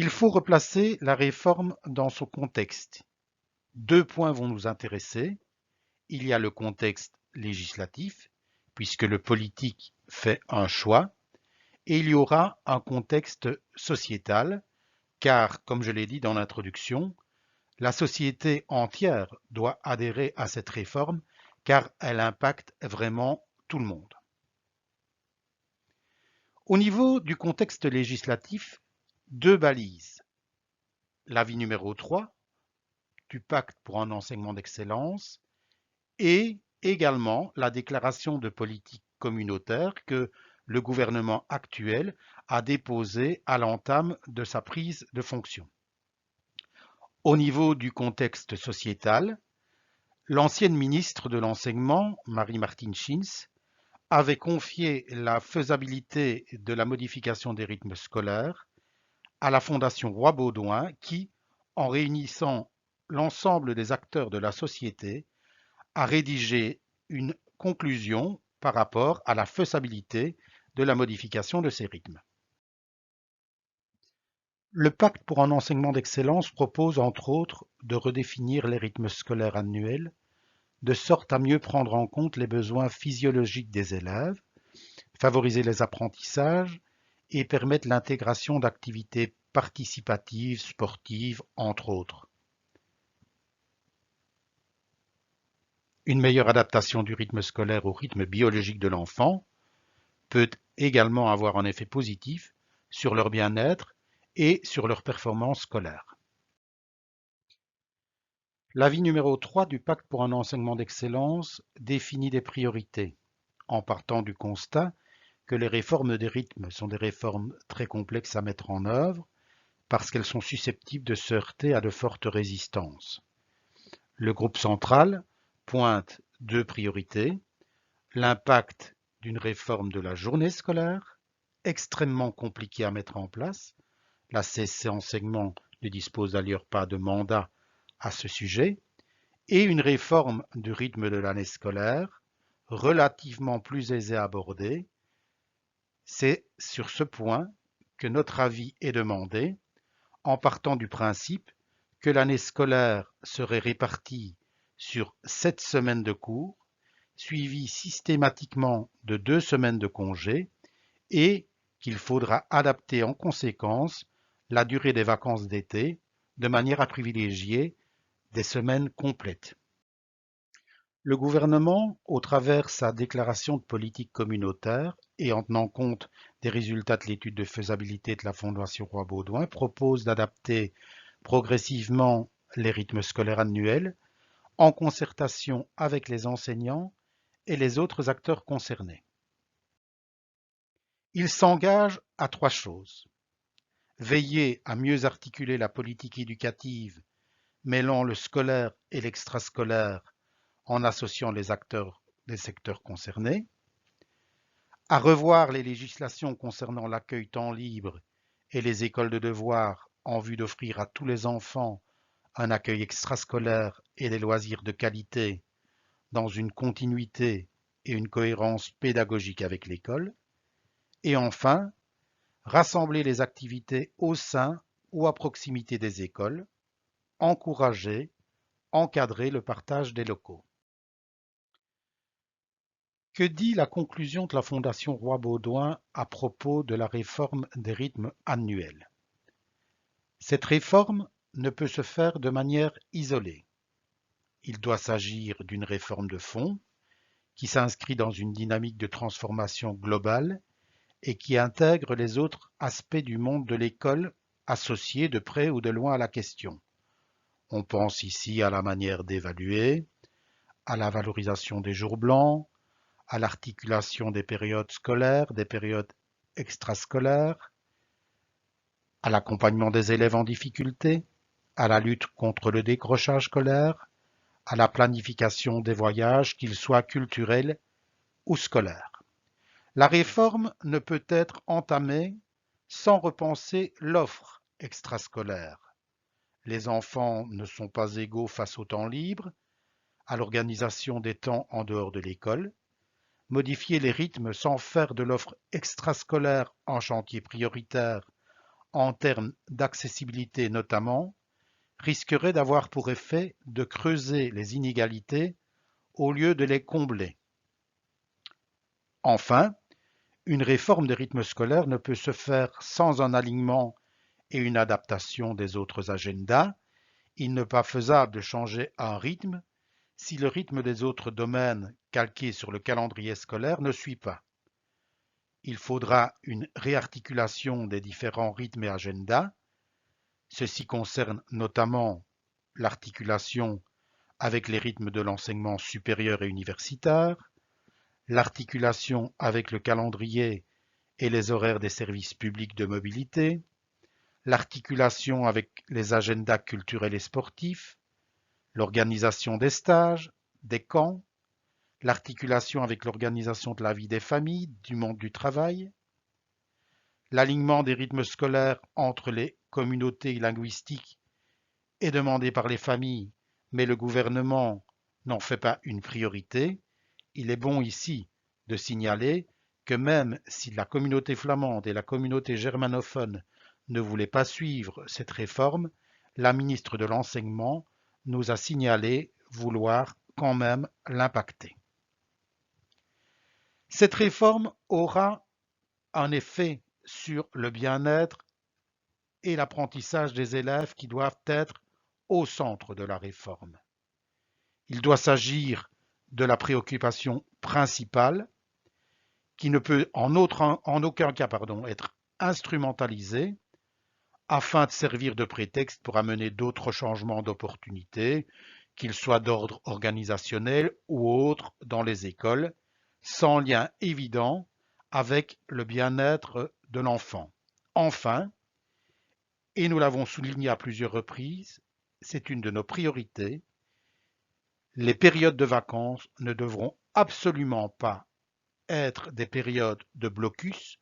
Il faut replacer la réforme dans son contexte. Deux points vont nous intéresser. Il y a le contexte législatif, puisque le politique fait un choix, et il y aura un contexte sociétal, car, comme je l'ai dit dans l'introduction, la société entière doit adhérer à cette réforme, car elle impacte vraiment tout le monde. Au niveau du contexte législatif, deux balises. L'avis numéro 3 du pacte pour un enseignement d'excellence et également la déclaration de politique communautaire que le gouvernement actuel a déposée à l'entame de sa prise de fonction. Au niveau du contexte sociétal, l'ancienne ministre de l'Enseignement, Marie-Martine Schins, avait confié la faisabilité de la modification des rythmes scolaires à la Fondation Roi-Baudouin qui, en réunissant l'ensemble des acteurs de la société, a rédigé une conclusion par rapport à la faisabilité de la modification de ces rythmes. Le pacte pour un enseignement d'excellence propose entre autres de redéfinir les rythmes scolaires annuels de sorte à mieux prendre en compte les besoins physiologiques des élèves, favoriser les apprentissages et permettre l'intégration d'activités participatives, sportives, entre autres. Une meilleure adaptation du rythme scolaire au rythme biologique de l'enfant peut également avoir un effet positif sur leur bien-être et sur leur performance scolaire. L'avis numéro 3 du pacte pour un enseignement d'excellence définit des priorités, en partant du constat que les réformes des rythmes sont des réformes très complexes à mettre en œuvre parce qu'elles sont susceptibles de se heurter à de fortes résistances. Le groupe central pointe deux priorités, l'impact d'une réforme de la journée scolaire, extrêmement compliquée à mettre en place. La CC Enseignement ne dispose d'ailleurs pas de mandat à ce sujet, et une réforme du rythme de l'année scolaire, relativement plus aisée à aborder. C'est sur ce point que notre avis est demandé, en partant du principe que l'année scolaire serait répartie sur 7 semaines de cours, suivies systématiquement de 2 semaines de congé, et qu'il faudra adapter en conséquence la durée des vacances d'été de manière à privilégier des semaines complètes. Le gouvernement, au travers sa déclaration de politique communautaire et en tenant compte des résultats de l'étude de faisabilité de la Fondation Roi-Baudouin, propose d'adapter progressivement les rythmes scolaires annuels en concertation avec les enseignants et les autres acteurs concernés. Il s'engage à trois choses. Veiller à mieux articuler la politique éducative mêlant le scolaire et l'extrascolaire en associant les acteurs des secteurs concernés, à revoir les législations concernant l'accueil temps libre et les écoles de devoir en vue d'offrir à tous les enfants un accueil extrascolaire et des loisirs de qualité dans une continuité et une cohérence pédagogique avec l'école, et enfin, rassembler les activités au sein ou à proximité des écoles, encourager, encadrer le partage des locaux. Que dit la conclusion de la Fondation Roi-Baudouin à propos de la réforme des rythmes annuels? Cette réforme ne peut se faire de manière isolée. Il doit s'agir d'une réforme de fond qui s'inscrit dans une dynamique de transformation globale et qui intègre les autres aspects du monde de l'école associés de près ou de loin à la question. On pense ici à la manière d'évaluer, à la valorisation des jours blancs, à l'articulation des périodes scolaires, des périodes extrascolaires, à l'accompagnement des élèves en difficulté, à la lutte contre le décrochage scolaire, à la planification des voyages, qu'ils soient culturels ou scolaires. La réforme ne peut être entamée sans repenser l'offre extrascolaire. Les enfants ne sont pas égaux face au temps libre, à l'organisation des temps en dehors de l'école. Modifier les rythmes sans faire de l'offre extrascolaire un chantier prioritaire en termes d'accessibilité notamment, risquerait d'avoir pour effet de creuser les inégalités au lieu de les combler. Enfin, une réforme des rythmes scolaires ne peut se faire sans un alignement et une adaptation des autres agendas. Il n'est pas faisable de changer un rythme si le rythme des autres domaines calqués sur le calendrier scolaire ne suit pas. Il faudra une réarticulation des différents rythmes et agendas. Ceci concerne notamment l'articulation avec les rythmes de l'enseignement supérieur et universitaire, l'articulation avec le calendrier et les horaires des services publics de mobilité, l'articulation avec les agendas culturels et sportifs, l'organisation des stages, des camps, l'articulation avec l'organisation de la vie des familles, du monde du travail, l'alignement des rythmes scolaires entre les communautés linguistiques est demandé par les familles, mais le gouvernement n'en fait pas une priorité. Il est bon ici de signaler que même si la communauté flamande et la communauté germanophone ne voulaient pas suivre cette réforme, la ministre de l'Enseignement nous a signalé vouloir quand même l'impacter. Cette réforme aura un effet sur le bien-être et l'apprentissage des élèves qui doivent être au centre de la réforme. Il doit s'agir de la préoccupation principale qui ne peut en aucun cas être instrumentalisée afin de servir de prétexte pour amener d'autres changements d'opportunités, qu'ils soient d'ordre organisationnel ou autres dans les écoles, sans lien évident avec le bien-être de l'enfant. Enfin, et nous l'avons souligné à plusieurs reprises, c'est une de nos priorités, les périodes de vacances ne devront absolument pas être des périodes de blocus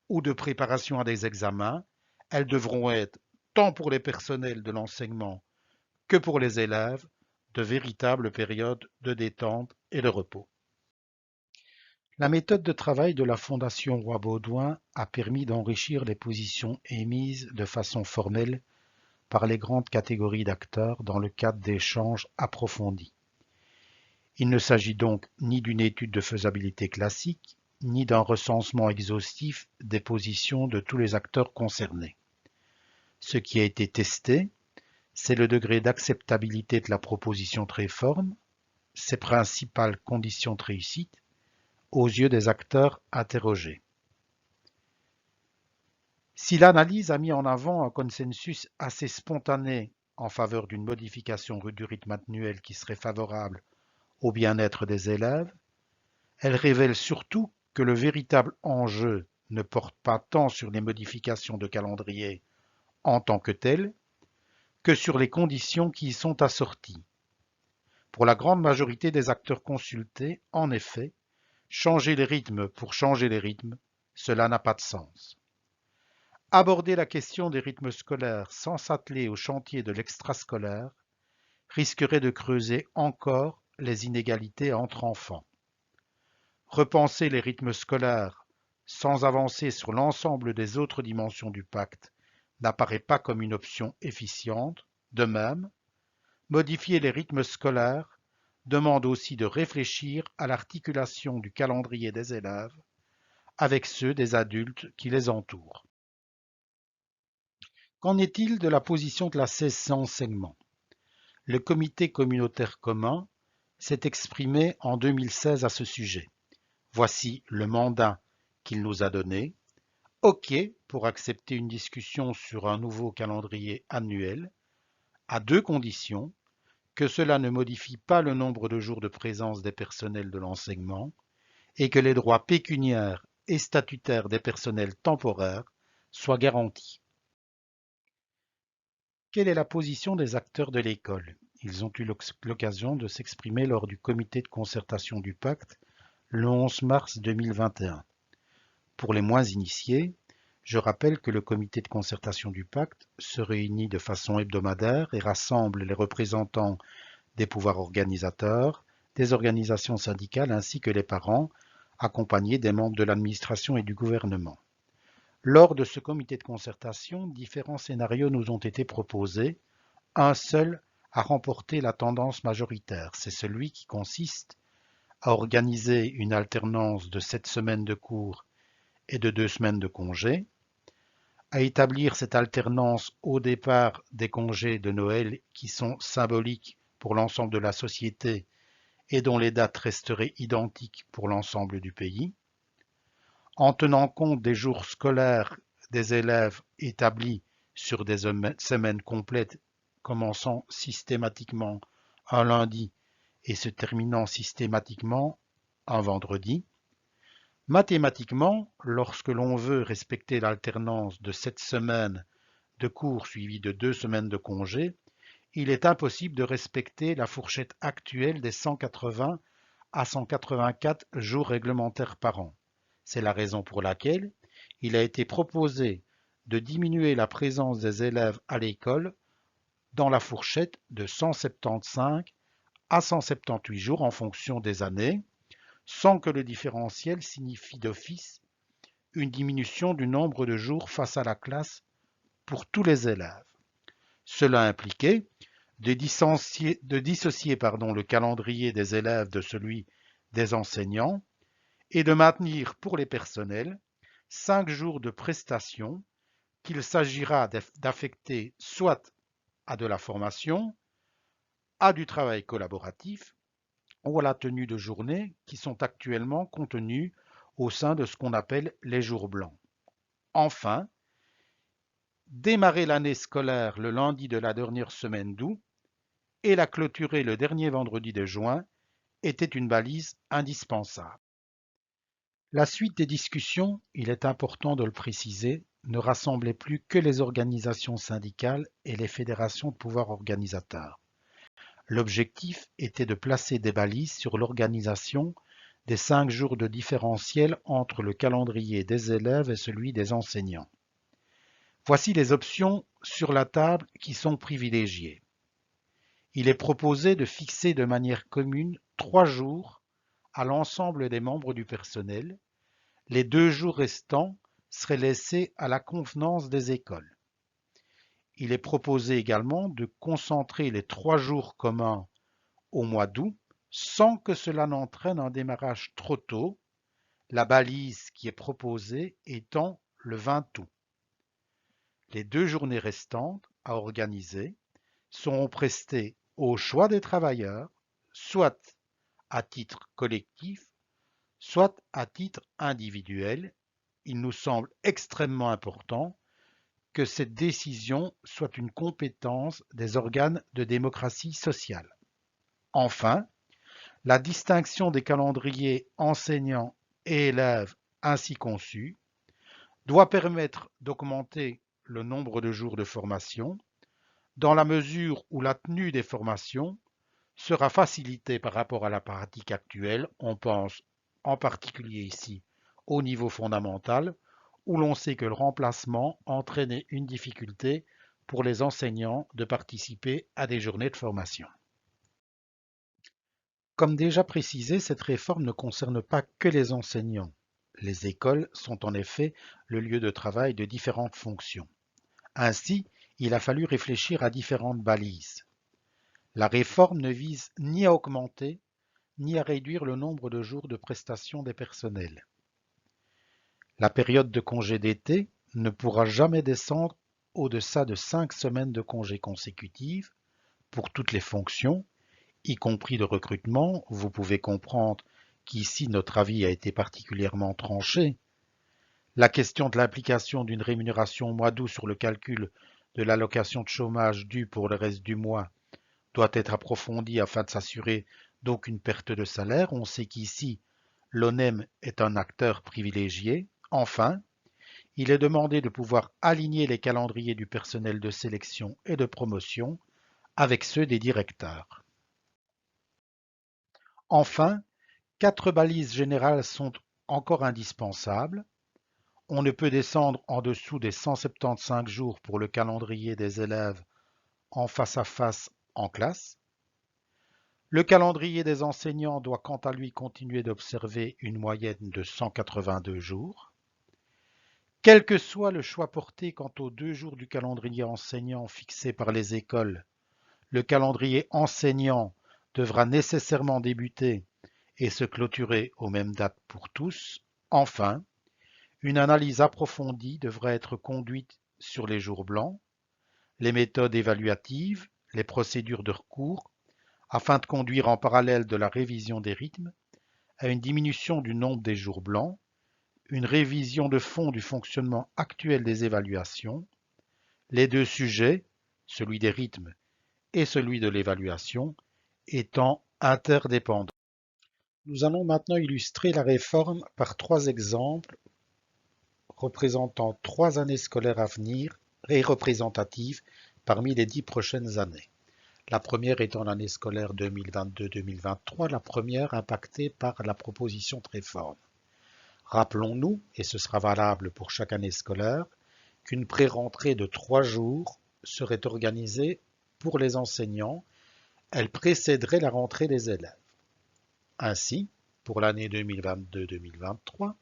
ou de préparation à des examens. Elles devront être, tant pour les personnels de l'enseignement que pour les élèves, de véritables périodes de détente et de repos. La méthode de travail de la Fondation Roi-Baudouin a permis d'enrichir les positions émises de façon formelle par les grandes catégories d'acteurs dans le cadre d'échanges approfondis. Il ne s'agit donc ni d'une étude de faisabilité classique, ni d'un recensement exhaustif des positions de tous les acteurs concernés. Ce qui a été testé, c'est le degré d'acceptabilité de la proposition de réforme, ses principales conditions de réussite, aux yeux des acteurs interrogés. Si l'analyse a mis en avant un consensus assez spontané en faveur d'une modification du rythme annuel qui serait favorable au bien-être des élèves, elle révèle surtout que le véritable enjeu ne porte pas tant sur les modifications de calendrier en tant que telles, que sur les conditions qui y sont assorties. Pour la grande majorité des acteurs consultés, en effet, changer les rythmes pour changer les rythmes, cela n'a pas de sens. Aborder la question des rythmes scolaires sans s'atteler au chantier de l'extrascolaire risquerait de creuser encore les inégalités entre enfants. Repenser les rythmes scolaires sans avancer sur l'ensemble des autres dimensions du pacte n'apparaît pas comme une option efficiente. De même, modifier les rythmes scolaires demande aussi de réfléchir à l'articulation du calendrier des élèves avec ceux des adultes qui les entourent. Qu'en est-il de la position de la CESE Enseignement? Le comité communautaire commun s'est exprimé en 2016 à ce sujet. Voici le mandat qu'il nous a donné. OK pour accepter une discussion sur un nouveau calendrier annuel, à deux conditions: que cela ne modifie pas le nombre de jours de présence des personnels de l'enseignement et que les droits pécuniaires et statutaires des personnels temporaires soient garantis. Quelle est la position des acteurs de l'école? Ils ont eu l'occasion de s'exprimer lors du comité de concertation du pacte le 11 mars 2021. Pour les moins initiés, je rappelle que le comité de concertation du pacte se réunit de façon hebdomadaire et rassemble les représentants des pouvoirs organisateurs, des organisations syndicales ainsi que les parents, accompagnés des membres de l'administration et du gouvernement. Lors de ce comité de concertation, différents scénarios nous ont été proposés. Un seul a remporté la tendance majoritaire. C'est celui qui consiste à organiser une alternance de 7 semaines de cours et de 2 semaines de congés, à établir cette alternance au départ des congés de Noël qui sont symboliques pour l'ensemble de la société et dont les dates resteraient identiques pour l'ensemble du pays, en tenant compte des jours scolaires des élèves établis sur des semaines complètes commençant systématiquement un lundi et se terminant systématiquement un vendredi. Mathématiquement, lorsque l'on veut respecter l'alternance de 7 semaines de cours suivies de 2 semaines de congé, il est impossible de respecter la fourchette actuelle des 180 à 184 jours réglementaires par an. C'est la raison pour laquelle il a été proposé de diminuer la présence des élèves à l'école dans la fourchette de 175 à 178 jours en fonction des années, sans que le différentiel signifie d'office une diminution du nombre de jours face à la classe pour tous les élèves. Cela impliquait de dissocier le calendrier des élèves de celui des enseignants et de maintenir pour les personnels 5 jours de prestations qu'il s'agira d'affecter soit à de la formation, à du travail collaboratif ou à la tenue de journées qui sont actuellement contenues au sein de ce qu'on appelle les jours blancs. Enfin, démarrer l'année scolaire le lundi de la dernière semaine d'août et la clôturer le dernier vendredi de juin était une balise indispensable. La suite des discussions, il est important de le préciser, ne rassemblait plus que les organisations syndicales et les fédérations de pouvoir organisateur. L'objectif était de placer des balises sur l'organisation des 5 jours de différentiel entre le calendrier des élèves et celui des enseignants. Voici les options sur la table qui sont privilégiées. Il est proposé de fixer de manière commune 3 jours à l'ensemble des membres du personnel. Les 2 jours restants seraient laissés à la convenance des écoles. Il est proposé également de concentrer les 3 jours communs au mois d'août sans que cela n'entraîne un démarrage trop tôt, la balise qui est proposée étant le 20 août. Les 2 journées restantes à organiser seront prestées au choix des travailleurs, soit à titre collectif, soit à titre individuel. Il nous semble extrêmement important que cette décision soit une compétence des organes de démocratie sociale. Enfin, la distinction des calendriers enseignants et élèves ainsi conçus doit permettre d'augmenter le nombre de jours de formation dans la mesure où la tenue des formations sera facilitée par rapport à la pratique actuelle. On pense en particulier ici au niveau fondamental, où l'on sait que le remplacement entraînait une difficulté pour les enseignants de participer à des journées de formation. Comme déjà précisé, cette réforme ne concerne pas que les enseignants. Les écoles sont en effet le lieu de travail de différentes fonctions. Ainsi, il a fallu réfléchir à différentes balises. La réforme ne vise ni à augmenter ni à réduire le nombre de jours de prestation des personnels. La période de congé d'été ne pourra jamais descendre au-deçà de 5 semaines de congés consécutives pour toutes les fonctions, y compris de recrutement. Vous pouvez comprendre qu'ici notre avis a été particulièrement tranché. La question de l'application d'une rémunération au mois d'août sur le calcul de l'allocation de chômage due pour le reste du mois doit être approfondie afin de s'assurer d'aucune perte de salaire. On sait qu'ici, l'ONEM est un acteur privilégié. Enfin, il est demandé de pouvoir aligner les calendriers du personnel de sélection et de promotion avec ceux des directeurs. Enfin, 4 balises générales sont encore indispensables. On ne peut descendre en dessous des 175 jours pour le calendrier des élèves en face à face en classe. Le calendrier des enseignants doit quant à lui continuer d'observer une moyenne de 182 jours. Quel que soit le choix porté quant aux 2 jours du calendrier enseignant fixé par les écoles, le calendrier enseignant devra nécessairement débuter et se clôturer aux mêmes dates pour tous. Enfin, une analyse approfondie devra être conduite sur les jours blancs, les méthodes évaluatives, les procédures de recours, afin de conduire en parallèle de la révision des rythmes à une diminution du nombre des jours blancs, une révision de fond du fonctionnement actuel des évaluations, les deux sujets, celui des rythmes et celui de l'évaluation, étant interdépendants. Nous allons maintenant illustrer la réforme par 3 exemples représentant 3 années scolaires à venir et représentatives parmi les 10 prochaines années. La première étant l'année scolaire 2022-2023, la première impactée par la proposition de réforme. Rappelons-nous, et ce sera valable pour chaque année scolaire, qu'une pré-rentrée de 3 jours serait organisée pour les enseignants. Elle précéderait la rentrée des élèves. Ainsi, pour l'année 2022-2023,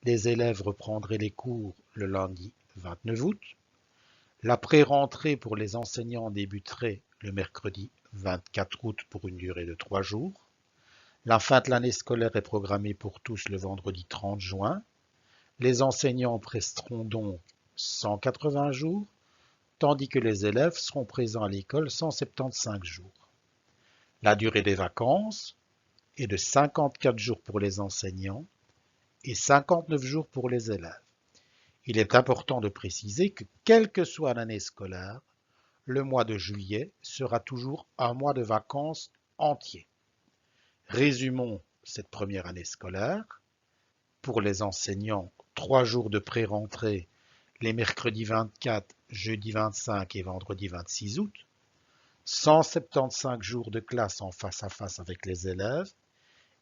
les élèves reprendraient les cours le lundi 29 août. La pré-rentrée pour les enseignants débuterait le mercredi 24 août pour une durée de 3 jours. La fin de l'année scolaire est programmée pour tous le vendredi 30 juin. Les enseignants presteront donc 180 jours, tandis que les élèves seront présents à l'école 175 jours. La durée des vacances est de 54 jours pour les enseignants et 59 jours pour les élèves. Il est important de préciser que, quelle que soit l'année scolaire, le mois de juillet sera toujours un mois de vacances entier. Résumons cette première année scolaire. Pour les enseignants, 3 jours de pré-rentrée, les mercredis 24, jeudi 25 et vendredi 26 août. 175 jours de classe en face à face avec les élèves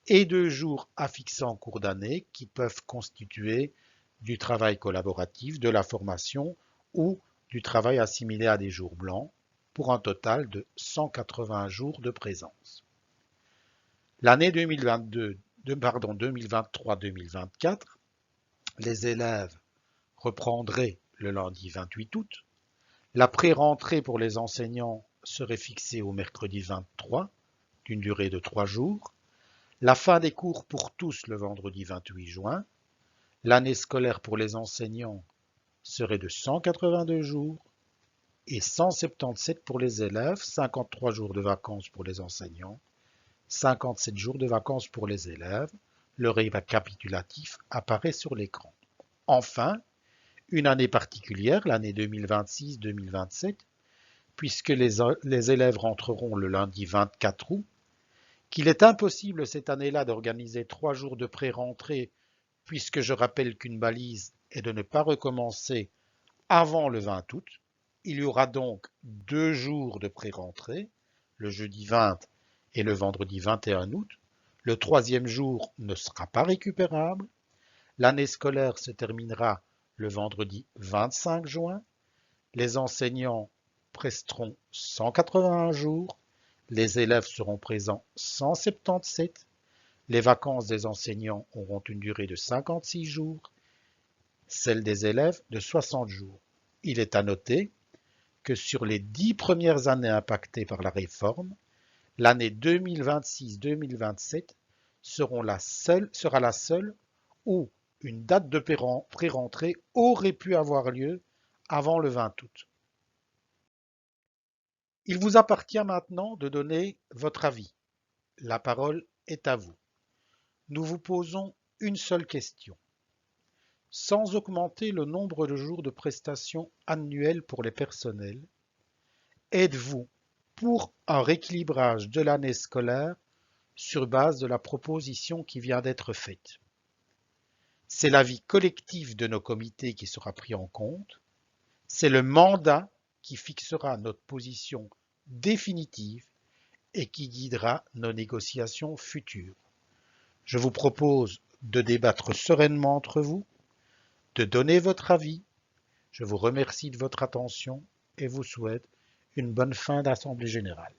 et 2 jours à fixer en cours d'année qui peuvent constituer du travail collaboratif, de la formation ou du travail assimilé à des jours blancs, pour un total de 180 jours de présence. L'année 2023-2024, les élèves reprendraient le lundi 28 août. La pré-rentrée pour les enseignants serait fixée au mercredi 23, d'une durée de 3 jours. La fin des cours pour tous le vendredi 28 juin. L'année scolaire pour les enseignants serait de 182 jours et 177 pour les élèves, 53 jours de vacances pour les enseignants, 57 jours de vacances pour les élèves. Le récapitulatif apparaît sur l'écran. Enfin, une année particulière, l'année 2026-2027, puisque les élèves rentreront le lundi 24 août, qu'il est impossible cette année-là d'organiser 3 jours de pré-rentrée, puisque je rappelle qu'une balise est de ne pas recommencer avant le 20 août. Il y aura donc 2 jours de pré-rentrée, le jeudi 20 et le vendredi 21 août. Le 3e jour ne sera pas récupérable. L'année scolaire se terminera le vendredi 25 juin. Les enseignants presteront 181 jours. Les élèves seront présents 177. Les vacances des enseignants auront une durée de 56 jours, celles des élèves de 60 jours. Il est à noter que sur les 10 premières années impactées par la réforme, l'année 2026-2027 sera la seule où une date de pré-rentrée aurait pu avoir lieu avant le 20 août. Il vous appartient maintenant de donner votre avis. La parole est à vous. Nous vous posons une seule question. Sans augmenter le nombre de jours de prestations annuelles pour les personnels, êtes-vous pour un rééquilibrage de l'année scolaire sur base de la proposition qui vient d'être faite? C'est l'avis collectif de nos comités qui sera pris en compte. C'est le mandat qui fixera notre position définitive et qui guidera nos négociations futures. Je vous propose de débattre sereinement entre vous, de donner votre avis. Je vous remercie de votre attention et vous souhaite une bonne fin d'Assemblée générale.